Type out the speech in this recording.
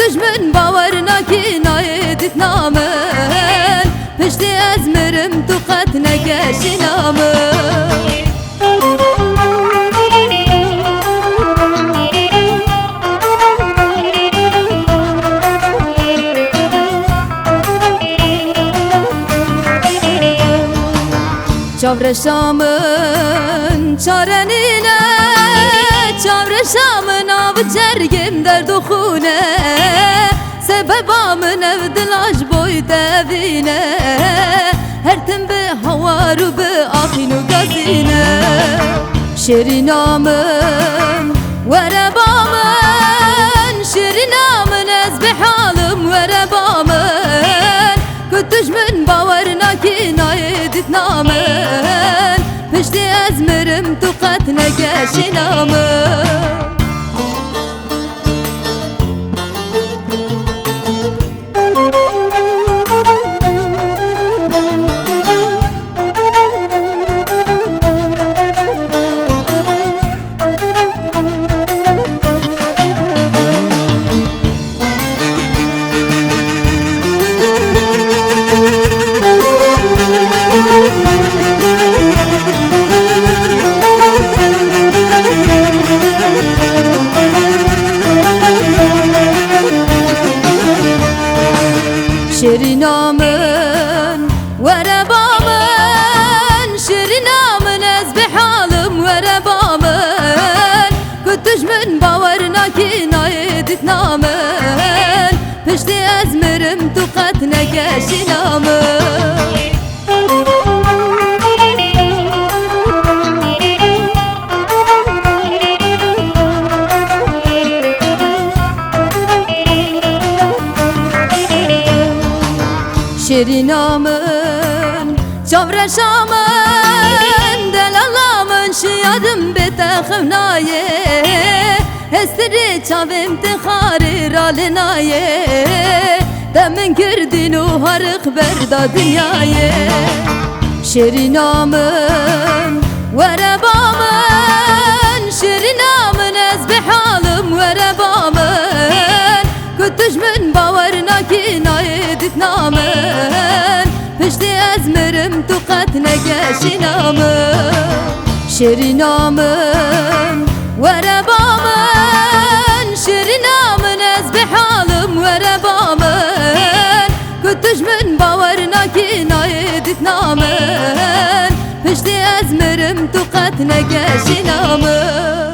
كنتش من باورنا كي نايدت نامن پشتی از مرم تو قط نگشی نامن چاورشامن چارنینه چاورشامن آب جرگم در دو خونه سببامن اف دلاش بوی دوینه هر تن به هوار و به آخین و گازینه شیرینامن وربامن شیرینامن از به حالم وربامن کتش من باورنا کی نایدت نامن پشتی از مرم تو قط نگشی نامن شیرینامن وربامن شیرینامن از به حالم وربامن کتش من باورنا کی نایدت نامن پشتی از مرم تو قط نگشی نامن شیرینامن چاورشامن دلاlamın şiyadım betexevnaye hesteri çavim tıxarı ralinaye demin girdin o harık berda dünyaye şirinamın verebamın şirinamın ez bihalim verebamın kuttuş min bavarna ki nayedit namen pişti ezmerim tu qat negeşi namen şirinamın verebamın şirinamın ez bihalim verebamın kuttuş min bavarna ki nayedit namen pişti ezmerim tu qat negeşi namen